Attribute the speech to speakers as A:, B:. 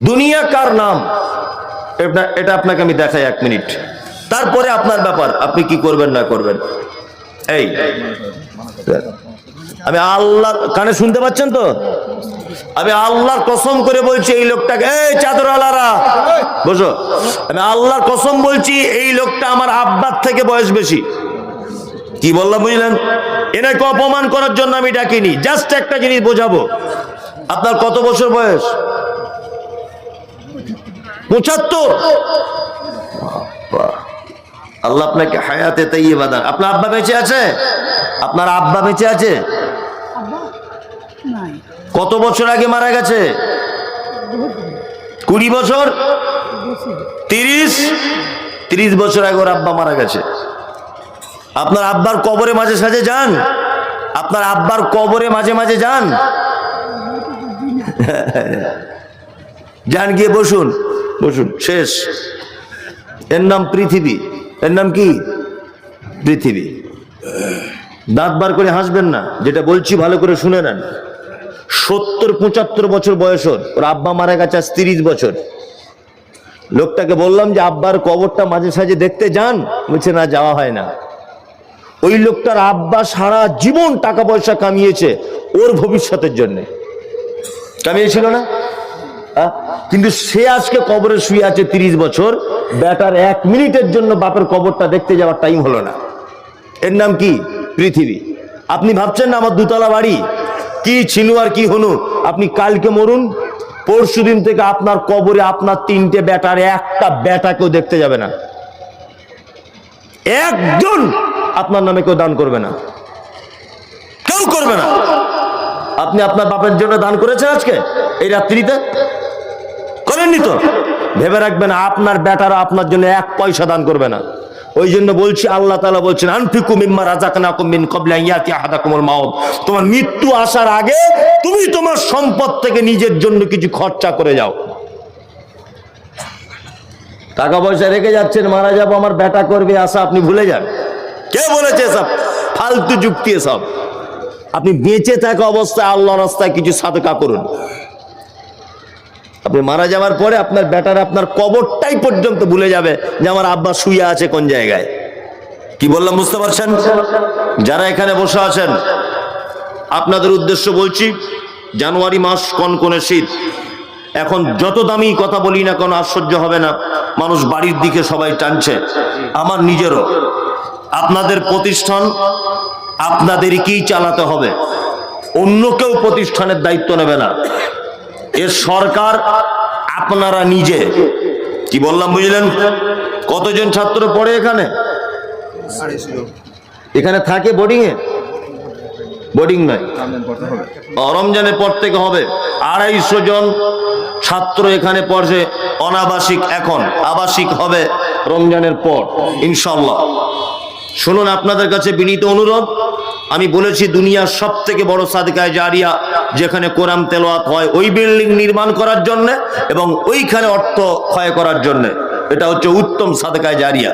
A: দুনিয়া কার নাম, এটা আপনাকে আমি দেখাই 1 মিনিট, তারপরে আপনার ব্যাপার, আপনি কি করবেন না করবেন। এই আমি আল্লাহ কানে শুনতে পাচ্ছেন তো, আমি আল্লাহর কসম করে বলছি এই লোকটাকে, এই চাদরওয়ালারা বসো, আমি আল্লাহর কসম বলছি এই লোকটা আমার আব্বার থেকে বয়স বেশি। কি বললাম বুঝলেন? এনাকে অপমান করার জন্য আমি ডাকিনি, জাস্ট একটা জিনিস বোঝাবো। আপনার কত বছর বয়স? 75। আল্লাহ আপনাকে হায়াতে তাইয়্যিবা দান। আপনার আব্বা বেঁচে আছে? আপনার আব্বা বেঁচে আছে? কত বছর আগে মারা গেছে? 20 বছর? 30 বছর আগে ওর আব্বা মারা গেছে। আপনার আব্বার কবরে মাঝে সাঝে যান? আপনার আব্বার কবরে মাঝে মাঝে যান? যান, গিয়ে বসুন, বসুন, শেষ। এর নাম পৃথিবী। এর নাম কি? পৃথিবী। দাঁত বার করে হাসবেন না, যেটা বলছি ভালো করে শুনে নেন। 70-75 বছর বয়স ওর আব্বা মারা গেছে আজ 30 বছর। লোকটাকে বললাম যে আব্বার কবরটা মাঝে সাঝে দেখতে যান, বলছে না, যাওয়া হয় না। ওই লোকটার আব্বা সারা জীবন টাকা পয়সা কামিয়েছে ওর ভবিষ্যতের জন্য, কামিয়েছিল না? কিন্তু সে আজকে কবরে শুয়ে আছে 30 বছর, বেটার 1 মিনিটের জন্য বাপের কবরটা দেখতে যাওয়ার টাইম হলো না। এর নাম কি? পৃথিবী। আপনি ভাবছেন না আমার 2 তলা বাড়ি, কি ছিনু আর কি হনু, আপনি কালকে মরুন, পরশু দিন থেকে আপনার কবরে আপনার 3টে বেটার একটা বেটাকেও দেখতে যাবে না, একজন আপনার নামে কেউ দান করবে না, কেউ করবে না। আপনি আপনার বাপের জন্য দান করেছেন আজকে এই রাত্রিতে? করেননি তো? ভেবে রাখবেন আপনার বেটারা আপনার জন্য 1 পয়সা দান করবে না। ওই জন্য বলছি, আল্লাহ তাআলা বলছেন আনফিকু মিম্মা রাযাকনাকুম মিন ক্বাবলি আন ইয়াতি আহাদাকুমুল মাউত। তোমার মৃত্যু আসার আগে তুমি তোমার সম্পদ থেকে নিজের জন্য কিছু খরচা করে যাও। টাকা পয়সা রেখে যাচ্ছেন, মারা যাবো আমার বেটা করবে আশা আপনি ভুলে যান। কে বলেছে সব ফালতু যুক্তি? সব আপনি বেঁচে থাকা অবস্থায় আল্লাহর রাস্তায় কিছু সাদকা করুন। আপনি মারা যাওয়ার পরে আপনার বেটার আপনার কবরটাই পর্যন্ত ভুলে যাবে যে আমার আব্বা শুয়ে আছে কোন জায়গায়। কি বললাম বুঝতে পারছেন? যারা এখানে বসে আছেন আপনাদের উদ্দেশ্য বলছি, জানুয়ারি মাস, কনকনে শীত, এখন যত দামি কথা বলি না কেন আর সহ্য হবে না, মানুষ বাড়ির দিকে সবাই টানছে। আমার নিজেরও, আপনাদের প্রতিষ্ঠান আপনাদেরকেই চালাতে হবে, অন্য কেউ প্রতিষ্ঠানের দায়িত্ব নেবে না। এর সরকার আপনারা নিজে। কি বললাম বুঝলেন? কতজন ছাত্র পড়ে এখানে? এখানে থাকে বোর্ডিং এ? বোর্ডিং নয়, রমজানের পর থেকে হবে। 250 জন ছাত্র এখানে পড়ছে অনাবাসিক, এখন আবাসিক হবে রমজানের পর ইনশাআল্লাহ। শুনুন, আপনাদের কাছে বিনীত অনুরোধ, আমি বলেছি দুনিয়ার সব থেকে বড় সাদকায়ে জারিয়া যেখানে কোরআন তেলাওয়াত হয়, ওই বিল্ডিং নির্মাণ করার জন্য এবং ওইখানে অর্থ ক্ষয় করার জন্য, এটা হচ্ছে উত্তম সাদকায়ে জারিয়া।